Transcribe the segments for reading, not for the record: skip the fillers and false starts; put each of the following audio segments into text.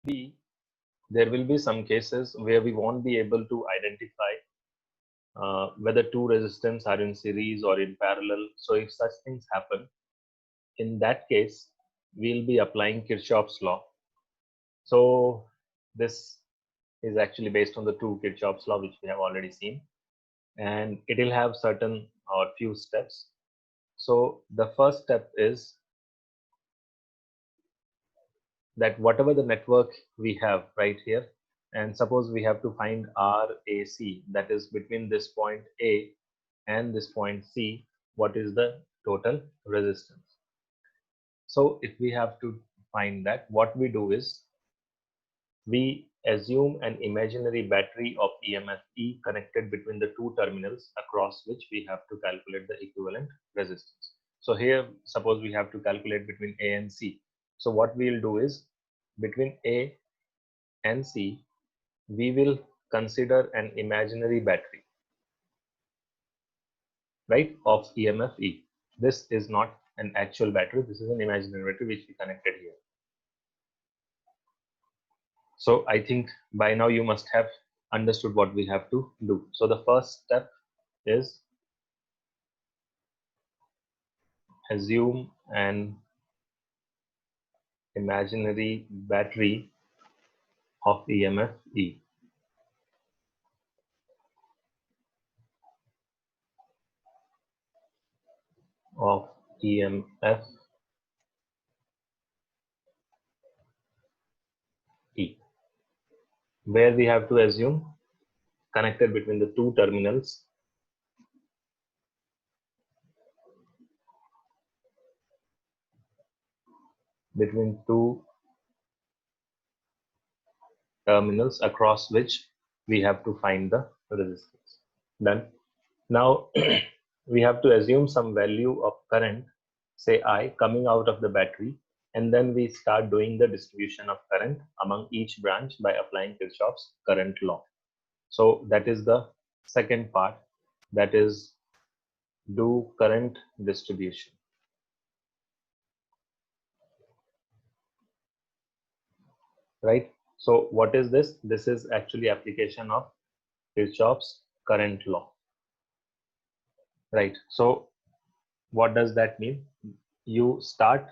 be there will be some cases where we won't be able to identify whether two resistors are in series or in parallel. So if such things happen, in that case, we'll be applying Kirchhoff's law. So this is actually based on the two Kirchhoff's law, which we have already seen, and it will have certain or few steps. So the first step is that whatever the network we have right here, and suppose we have to find RAC, that is between this point A and this point C, what is the total resistance. So if we have to find that, what we do is we assume an imaginary battery of EMF E connected between the two terminals across which we have to calculate the equivalent resistance. So here, suppose we have to calculate between A and C. So what we'll do is between A and C, we will consider an imaginary battery, right, of EMF E. This is not an actual battery. This is an imaginary battery which we connected here. So I think by now you must have understood what we have to do. So the first step is assume an imaginary battery of EMF E. Of EMF E, where we have to assume connected between the two terminals across which we have to find the resistance. Done. Now we have to assume some value of current, say I, coming out of the battery, and then we start doing the distribution of current among each branch by applying Kirchhoff's current law. So that is the second part, that is do current distribution. Right? So what is this? This is actually application of Kirchhoff's current law. Right? So what does that mean? You start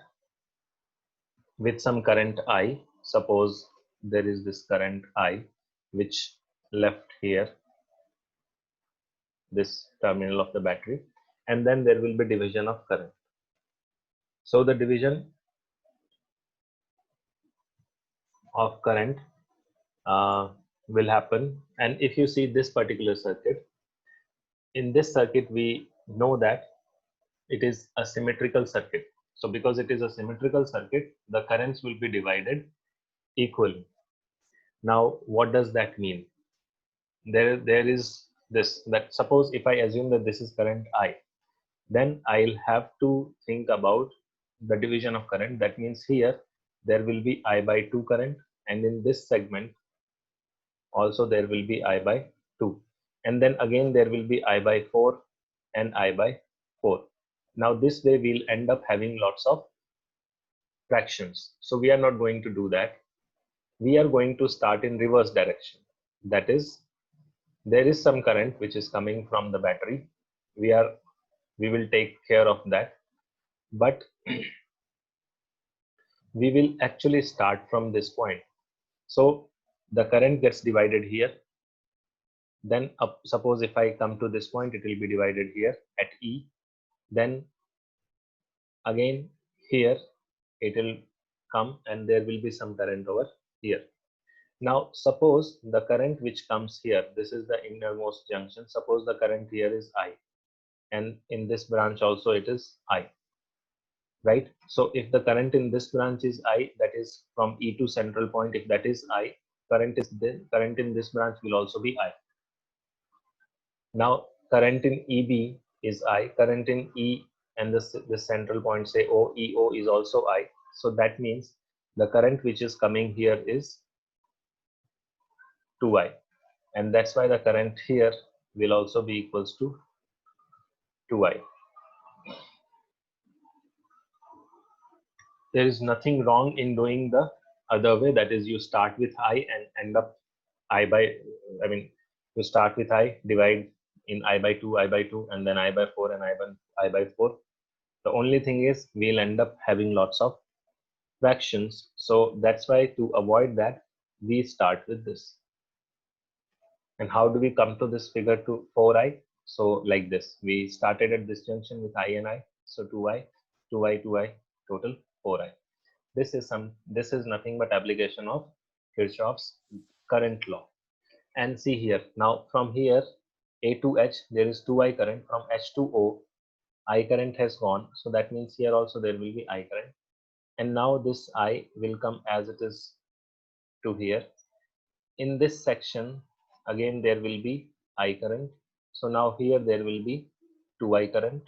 with some current I. Suppose there is this current I which left here, this terminal of the battery, and then there will be division of current. So the division of current will happen, and if you see this particular circuit, in this circuit we know that it is a symmetrical circuit. So because it is a symmetrical circuit, the currents will be divided equally. Now what does that mean? There is this, that suppose if I assume that this is current I, then I'll have to think about the division of current. That means here there will be I by 2 current, and in this segment also there will be I by 2, and then again there will be I by 4 and I by 4. Now this way we'll end up having lots of fractions. So we are not going to do that. We are going to start in reverse direction. That is, there is some current which is coming from the battery. We will take care of that, but we will actually start from this point. So the current gets divided here. Then suppose if I come to this point, it will be divided here at E. Then again here it will come, and there will be some current over here. Now suppose the current which comes here, this is the innermost junction. Suppose the current here is I, and in this branch also it is I, right? So if the current in this branch is I, that is from E to central point, if that is I, current in this branch will also be I. Now current in EB is I, current in E and this central point, say EO is also I. So that means the current which is coming here is 2I, and that's why the current here will also be equals to 2I. There is nothing wrong in doing the other way, that is you start with I and end up I by, I mean, you start with I, divide in I by 2, and then I by 4 and I by 4. The only thing is we'll end up having lots of fractions. So that's why, to avoid that, we start with this. And how do we come to this figure to 4i? So like this, we started at this junction with I and I. So 2i, 2i, 2i, total 4i. This is nothing but application of Kirchhoff's current law. And see here, now from here A to H there is 2i current, from H to O I current has gone, so that means here also there will be I current, and now this I will come as it is to here. In this section again there will be I current, so now here there will be 2i current,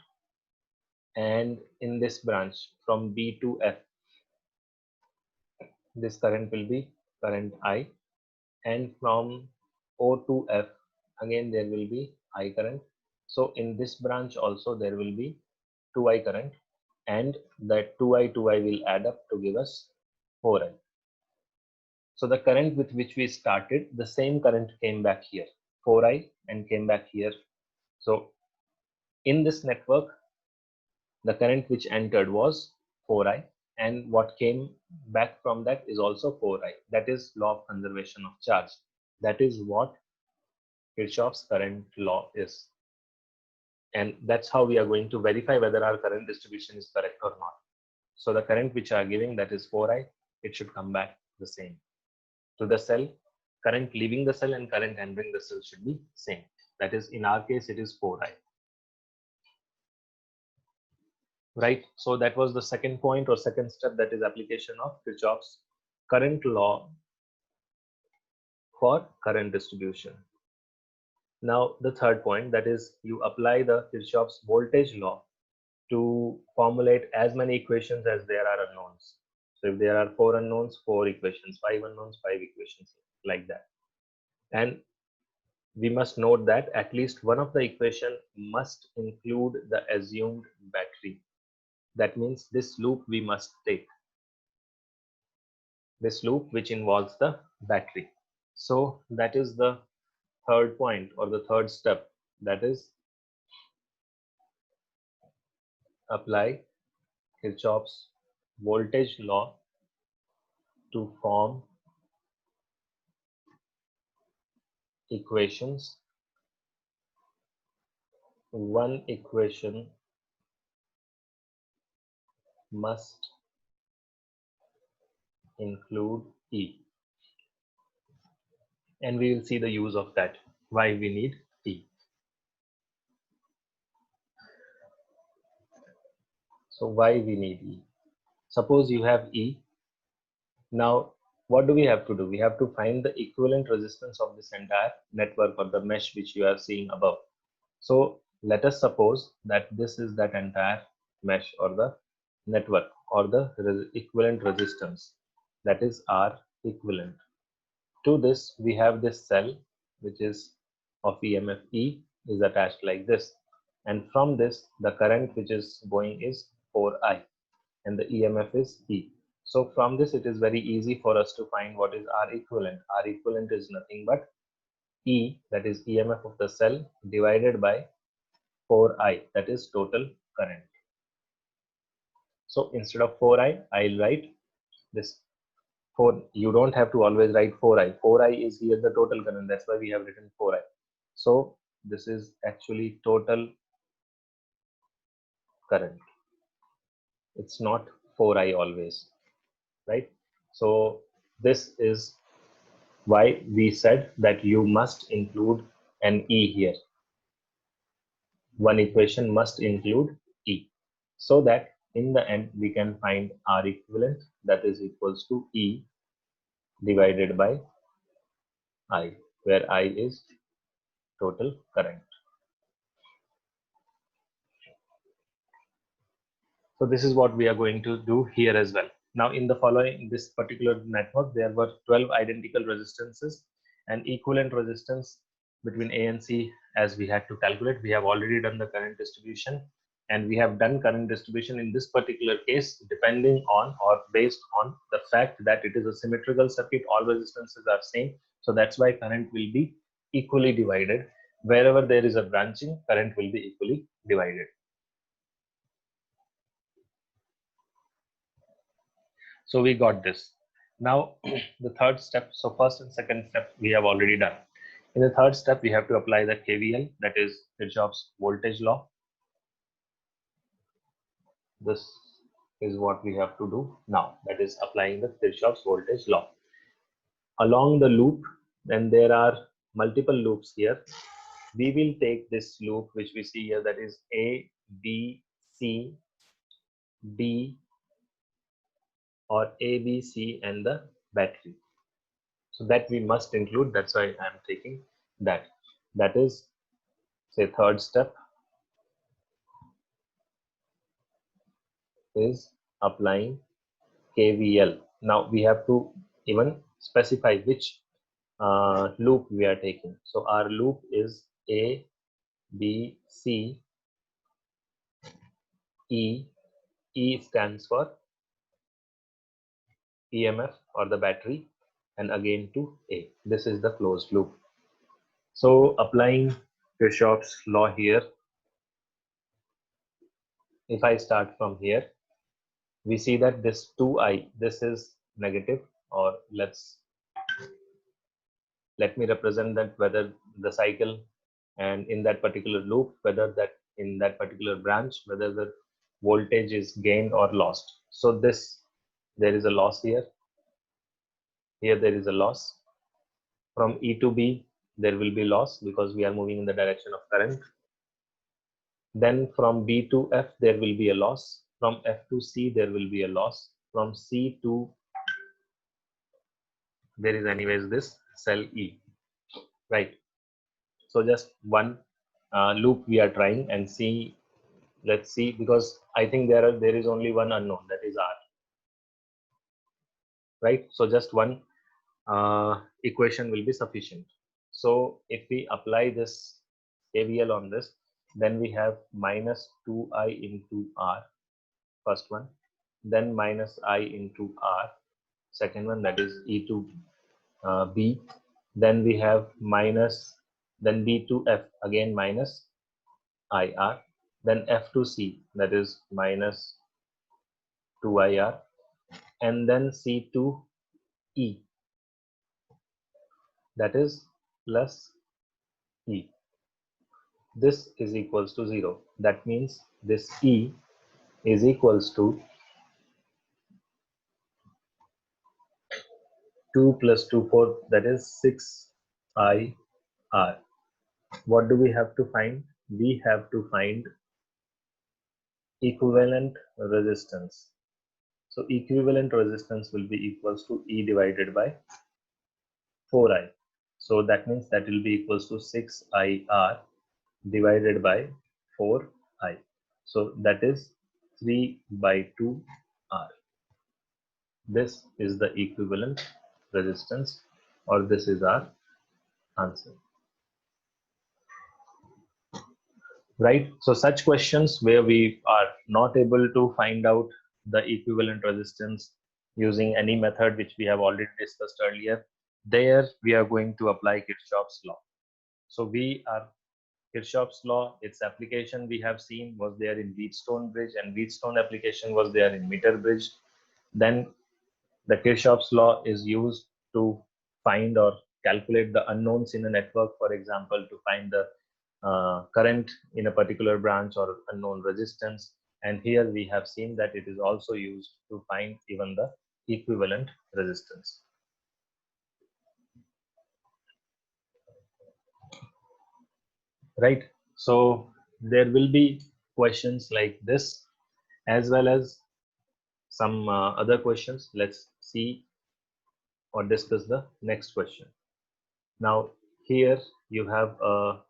and in this branch from B to F this current will be current I, and from O to F again there will be I current. So in this branch also there will be 2i current, and that 2i will add up to give us 4i. So the current with which we started, the same current came back here, 4i, and came back here. So in this network, the current which entered was 4i, and what came back from that is also 4i. That is law of conservation of charge. That is what Kirchhoff's current law is. And that's how we are going to verify whether our current distribution is correct or not. So the current which are giving, that is 4i, it should come back the same to the cell. Current leaving the cell and current entering the cell should be same. That is, in our case, it is 4i. Right. So that was the second point or second step, that is application of Kirchhoff's current law for current distribution. Now the third point, that is you apply the Kirchhoff's voltage law to formulate as many equations as there are unknowns. So if there are 4 unknowns, 4 equations, 5 unknowns, 5 equations, like that. And we must note that at least one of the equation must include the assumed battery. That means this loop we must take, this loop which involves the battery. So that is the third point or the third step, that is apply Kirchhoff's voltage law to form equations. One equation must include E, and we will see the use of that, why we need E. So why we need E? Suppose you have E. Now what do we have to do? We have to find the equivalent resistance of this entire network or the mesh which you are seeing above. So let us suppose that this is that entire mesh or the network or the equivalent resistance, that is R equivalent. To this we have this cell which is of EMF E is attached like this, and from this the current which is going is 4I and the EMF is E. So from this it is very easy for us to find what is R equivalent. R equivalent is nothing but E, that is EMF of the cell, divided by 4I, that is total current. So instead of 4I, I'll write this 4. You don't have to always write 4I. 4I is here the total current. That's why we have written 4I. So this is actually total current. It's not 4I always, right? So this is why we said that you must include an E here. One equation must include E, so that in the end we can find R equivalent, that is equals to E divided by I, where I is total current. So this is what we are going to do here as well. Now in the following, this particular network, there were 12 identical resistances and equivalent resistance between A and C as we had to calculate. We have already done the current distribution, and we have done current distribution in this particular case depending on or based on the fact that it is a symmetrical circuit, all resistances are same, so that's why current will be equally divided. Wherever there is a branching, current will be equally divided. So we got this. Now the third step, so first and second step we have already done. In the third step, we have to apply the KVL, that is Kirchhoff's voltage law. This is what we have to do now, that is applying the Kirchhoff's voltage law. Along the loop, then there are multiple loops here. We will take this loop which we see here, that is A, B, C, D, or A, B, C, and the battery. So that we must include, that's why I am taking that. That is, say, third step is applying KVL. Now we have to even specify which loop we are taking. So our loop is A, B, C, E. E stands for EMF or the battery, and again to A. This is the closed loop. So applying Kirchhoff's law here, if I start from here, we see that this 2I, this is negative, or let me represent that whether the cycle and in that particular loop, whether that in that particular branch, whether the voltage is gained or lost. So this, there is a loss here. Here there is a loss. From E to B, there will be loss because we are moving in the direction of current. Then from B to F, there will be a loss. From F to C, there will be a loss. From C to, there is anyways this cell E, right? So just one loop we are trying and see. Let's see, because I think there is only one unknown, that is R, right? So just one equation will be sufficient. So if we apply this KVL on this, then we have minus 2I into R, first one, then minus I into R, second one, that is E to B, then we have minus, then B to F, again minus IR, then F to C, that is minus 2IR, and then C to E, that is plus E. This is equals to 0. That means this E is equals to 2 plus 2, 4, that is 6IR. What do we have to find? We have to find equivalent resistance. So equivalent resistance will be equals to E divided by 4I. So that means that will be equals to 6IR divided by 4I. So that is 3 by 2R. This is the equivalent resistance, or this is our answer. Right? So such questions where we are not able to find out the equivalent resistance using any method which we have already discussed earlier, there we are going to apply Kirchhoff's law. So Kirchhoff's law, its application we have seen was there in Wheatstone bridge, and Wheatstone application was there in meter bridge. Then the Kirchhoff's law is used to find or calculate the unknowns in a network, for example, to find the current in a particular branch or unknown resistance. And here we have seen that it is also used to find even the equivalent resistance. Right? So there will be questions like this, as well as some other questions. Let's see or discuss the next question. Now here you have a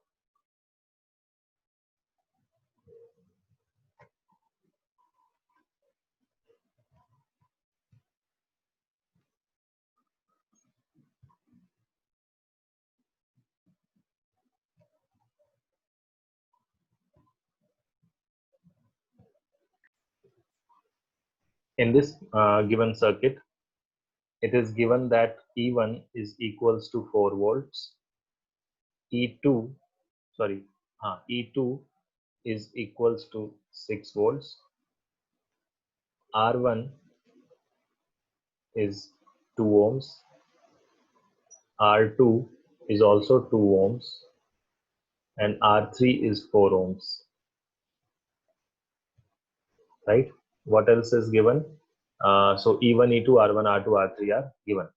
in this given circuit, it is given that E1 is equals to 4 volts, E2, sorry, E2 is equals to 6 volts, R1 is 2 ohms, R2 is also 2 ohms, and R3 is 4 ohms, right? What else is given? So E1, E2, R1, R2, R3 are given.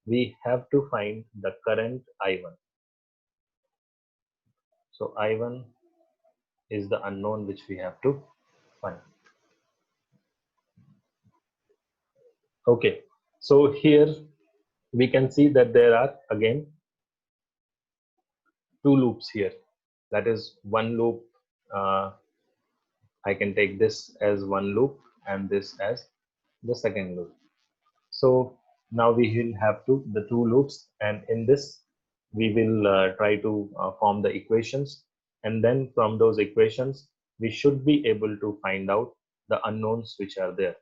We have to find the current I1. So I1 is the unknown which we have to find. Okay, so here we can see that there are again two loops here. That is one loop. I can take this as one loop and this as the second loop. So now we will have the two loops, and in this we will try to form the equations, and then from those equations we should be able to find out the unknowns which are there.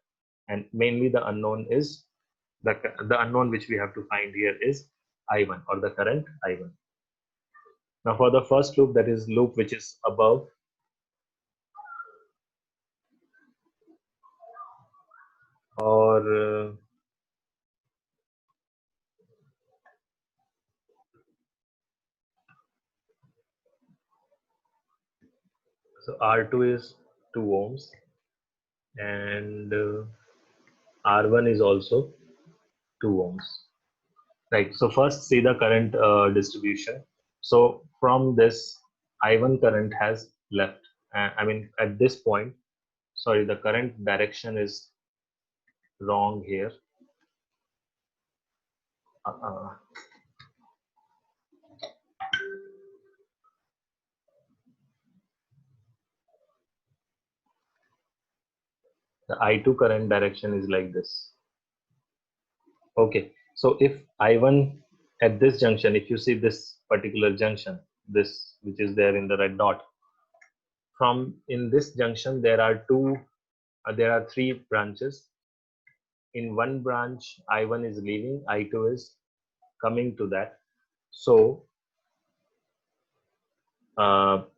And mainly the unknown is the unknown which we have to find here is I1, or the current I1. Now for the first loop, that is loop which is above, or so R2 is 2 ohms, and R1 is also 2 ohms. Right. So first see the current distribution. So from this, I1 current has left. I mean, at this point, sorry, the current direction is wrong here. Uh, the I2 current direction is like this. Okay. So if I1 at this junction, if you see this particular junction, this which is there in the red dot, from in this junction there are three branches. In one branch I1 is leaving, I2 is coming to that. So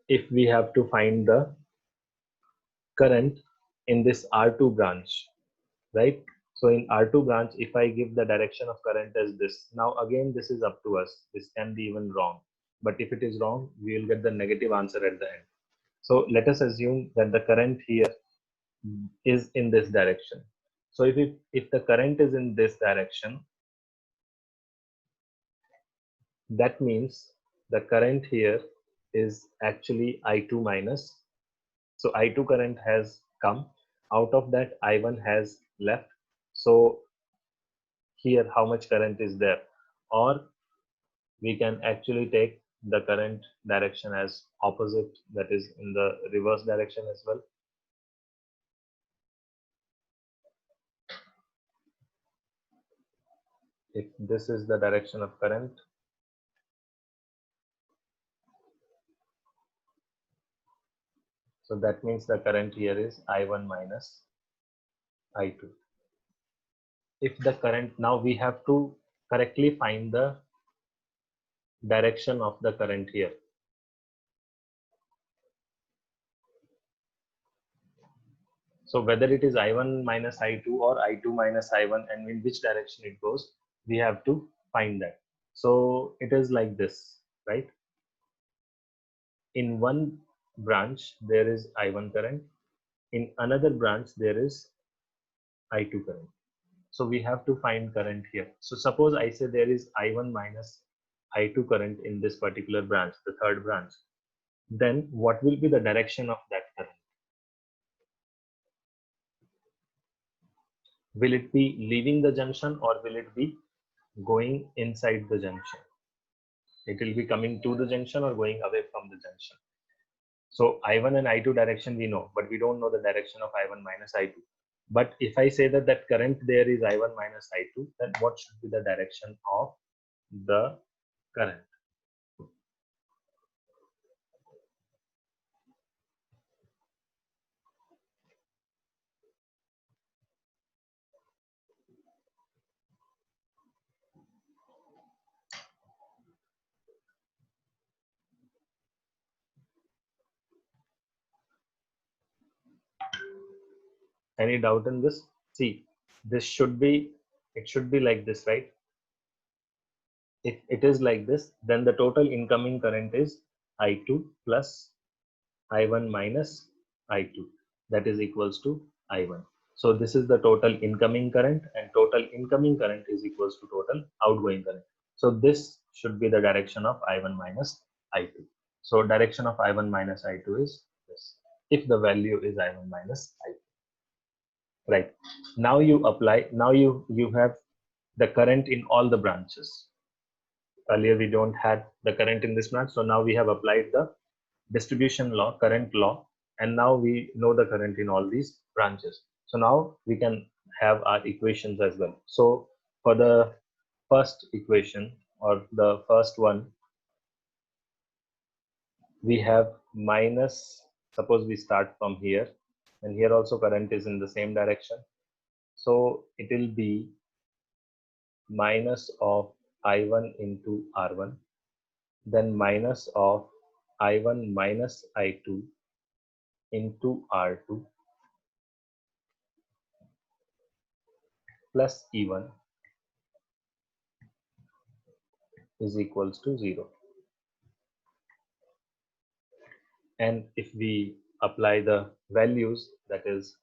if we have to find the current in this R2 branch, right? So in R2 branch, if I give the direction of current as this, now again this is up to us, this can be even wrong, but if it is wrong we will get the negative answer at the end. So let us assume that the current here is in this direction. So if the current is in this direction, that means the current here is actually I2 minus. So I2 current has come, out of that I1 has left. So here how much current is there? Or we can actually take the current direction as opposite, that is in the reverse direction as well. If this is the direction of current, so that means the current here is I1 minus I2. If the current, now we have to correctly find the direction of the current here. So whether it is I1 minus I2 or I2 minus I1, and in which direction it goes, we have to find that. So it is like this, right? In one branch, there is I1 current. In another branch, there is I2 current. So we have to find current here. So suppose I say there is I1 minus I2 current in this particular branch, the third branch. Then what will be the direction of that current? Will it be leaving the junction, or will it be going inside the junction? It will be coming to the junction or going away from the junction. So I1 and I2 direction we know, but we don't know the direction of I1 minus I2. But if I say that current there is I1 minus I2, then what should be the direction of the current? Any doubt in this? See, this should be, it should be like this, right? If it is like this, then the total incoming current is I2 plus I1 minus I2, that is equals to I1. So this is the total incoming current, and total incoming current is equals to total outgoing current. So this should be the direction of I1 minus I2. So direction of I1 minus I2 is this, if the value is I1 minus I2. Right. Now you apply, now you have the current in all the branches. Earlier we don't had the current in this branch, so now we have applied the distribution law, current law, and now we know the current in all these branches. So now we can have our equations as well. So for the first equation, or the first one, we have minus, suppose we start from here, and here also current is in the same direction. So it will be minus of I1 into R1, then minus of I1 minus I2 into R2 plus E1 is equals to 0. And if we apply the values, that is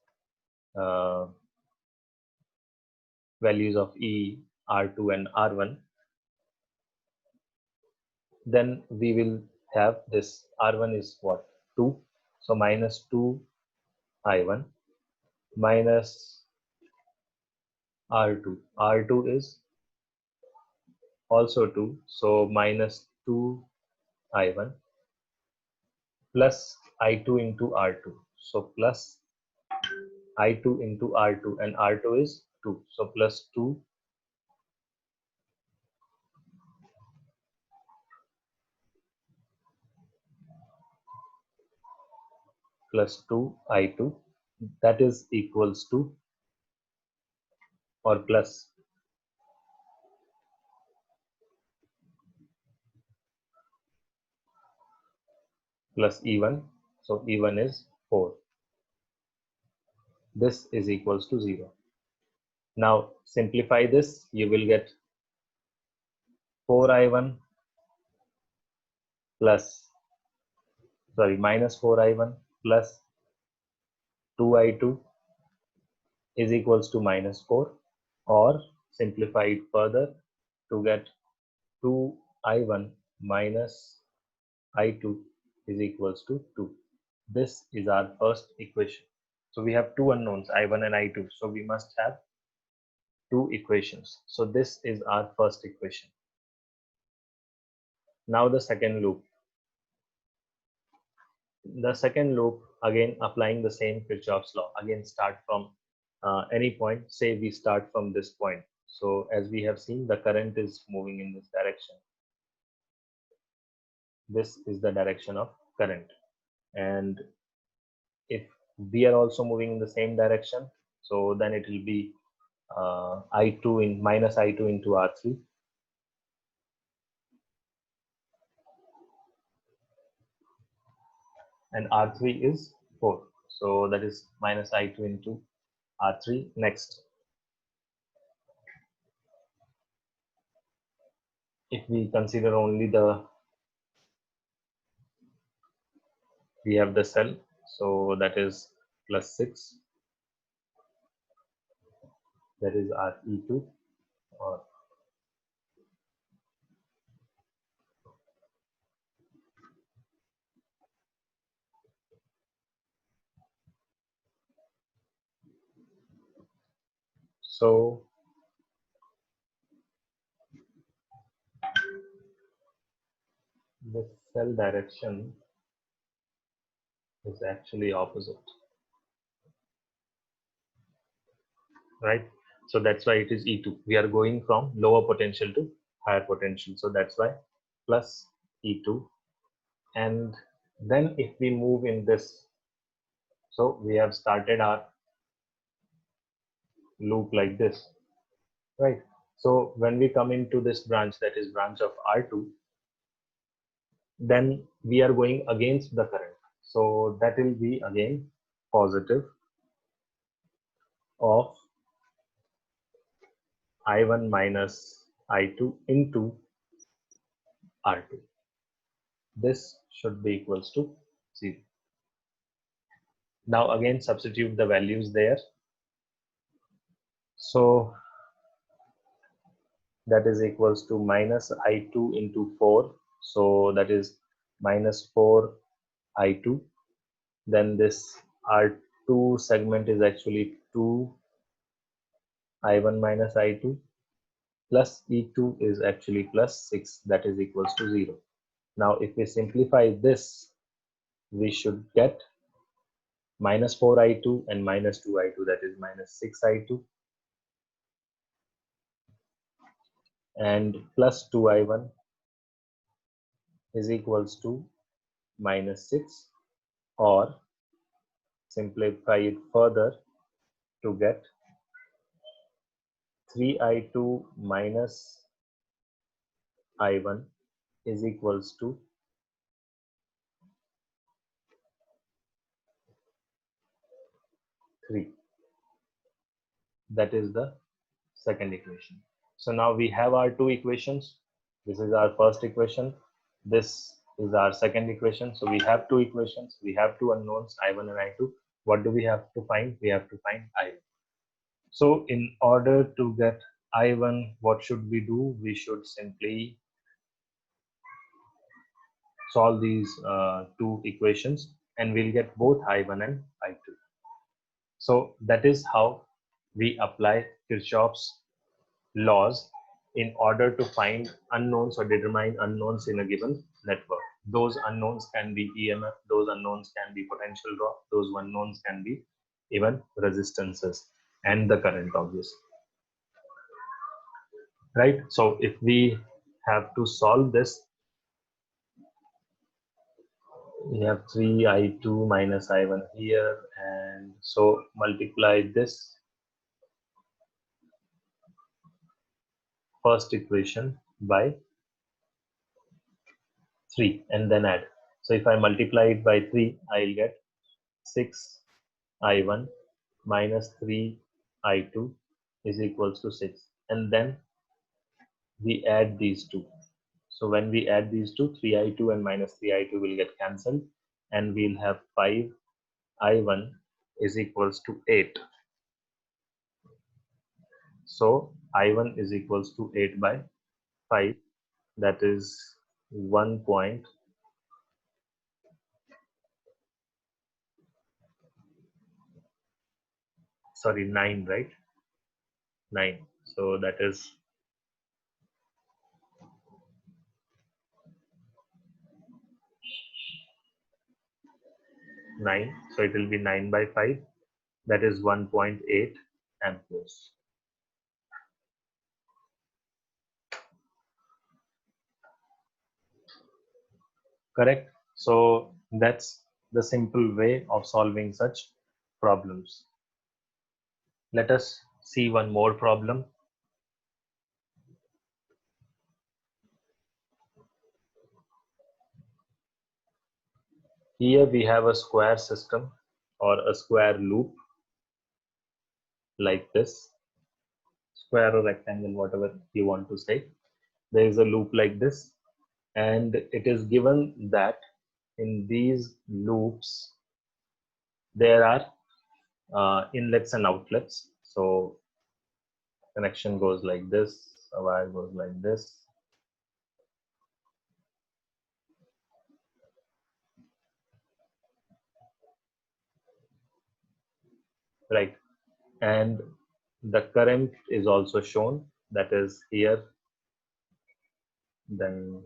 values of E, R2 and R1, then we will have this R1 is what? 2. So minus 2 I1 minus R2. R2 is also 2. So minus 2 I1 plus I2 into R2. So plus I2 into R2, and R2 is 2. So plus 2 plus 2 I2, that is equals to, or plus E1. So E1 is 4. This is equals to 0. Now simplify this, you will get 4I1 plus, sorry, minus 4I1 plus 2I2 is equals to minus 4, or simplify it further to get 2I1 minus I2 is equals to 2. This is our first equation. So we have two unknowns, I1 and I2. So we must have two equations. So this is our first equation. Now the second loop. The second loop, again applying the same Kirchhoff's law. Again start from any point. Say we start from this point. So as we have seen, the current is moving in this direction. This is the direction of current. And if we are also moving in the same direction, so then it will be I2 in minus I2 into R3. And R3 is 4. So that is minus I2 into R3. Next, if we consider only we have the cell, so that is plus 6. That is RE2. Or so the cell direction is actually opposite, right? So that's why it is E2. We are going from lower potential to higher potential. So that's why plus E2. And then if we move in this, so we have started our loop like this, right? So when we come into this branch, that is branch of R2, then we are going against the current. So that will be again positive. of I1 minus I2 into R2. This should be equals to 0. Now again substitute the values there. So that is equals to minus I2 into 4. So that is minus 4 I2. Then this R2 segment is actually 2 I1 minus I2 plus E2 is actually plus 6, that is equals to 0. Now if we simplify this, we should get minus 4 I2 and minus 2 I2, that is minus 6 I2 and plus 2 I1 is equals to minus 6, or simplify it further to get 3 I2 minus I1 is equals to 3. That is the second equation. So now we have our two equations. This is our first equation. This is our second equation. So we have two equations. We have two unknowns, I1 and I2. What do we have to find? We have to find I1. So in order to get I1, what should we do? We should simply solve these two equations and we'll get both I1 and I2. So that is how we apply Kirchhoff's laws in order to find unknowns or determine unknowns in a given network. Those unknowns can be EMF, those unknowns can be potential drop, those unknowns can be even resistances and the current, obviously. Right? So if we have to solve this, we have 3 I2 minus I1 here, and so multiply this first equation by 3 and then add. So if I multiply it by 3, I'll get 6 I1 minus 3 I2 is equals to 6, and then we add these two. So when we add these two, 3 I2 and minus 3 I2 will get cancelled, and we'll have 5 I1 is equals to 8. So I1 is equals to 8 by 5, that is 1 point, sorry, 9, right? 9. So that is 9. So it will be 9 by 5, that is 1.8 amperes. Correct? So that's the simple way of solving such problems. Let us see one more problem. Here we have a square system or a square loop like this, square or rectangle, whatever you want to say. There is a loop like this, and it is given that in these loops there are inlets and outlets. So connection goes like this, a wire goes like this. Right, and the current is also shown, that is here, then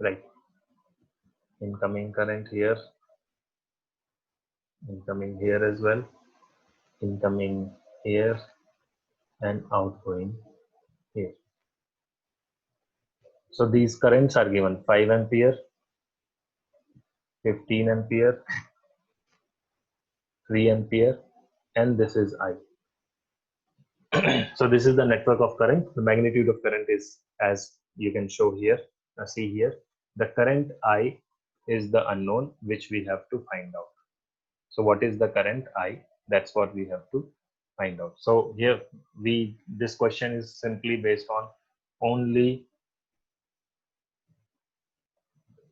right, incoming current here, incoming here as well, incoming here, and outgoing here. So these currents are given 5 ampere, 15 ampere, 3 ampere, and this is I. So this is the network of current. The magnitude of current is as you can show here, see here. The current I is the unknown which we have to find out. So what is the current I? That's what we have to find out. So here this question is simply based on only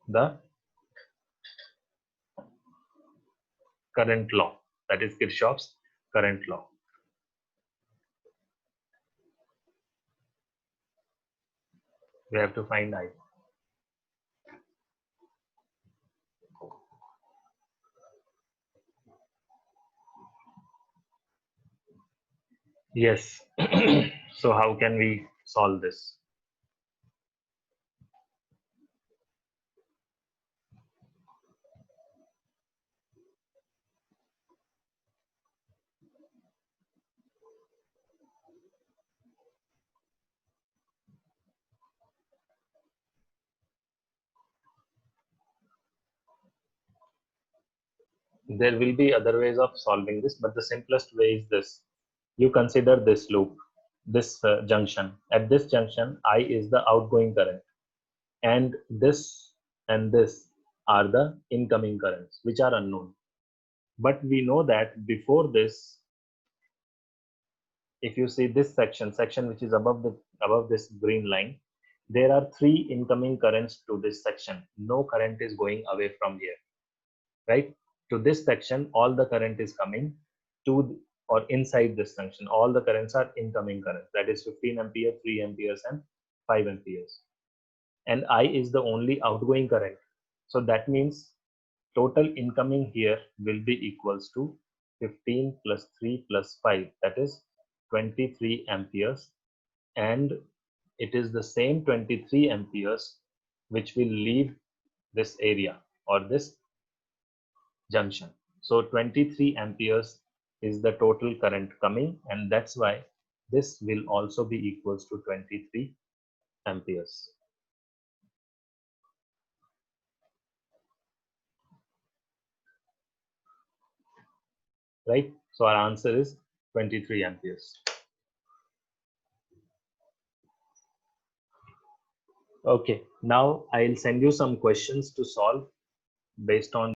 the current law, that is Kirchhoff's current law. We have to find I. Yes. So how can we solve this? There will be other ways of solving this, but the simplest way is this. You consider this loop, this junction. At this junction, I is the outgoing current, and this are the incoming currents, which are unknown. But we know that before this, if you see this section which is above this green line, there are three incoming currents to this section. No current is going away from here, right? To this section, all the current is coming to or inside this junction. All the currents are incoming currents. That is 15 ampere, 3 amperes, and 5 amperes. And I is the only outgoing current. So that means total incoming here will be equals to 15 plus 3 plus 5. That is 23 amperes. And it is the same 23 amperes which will leave this area or this junction. So 23 amperes is the total current coming, and that's why this will also be equals to 23 amperes. Right? So our answer is 23 amperes. Okay, now I'll send you some questions to solve based on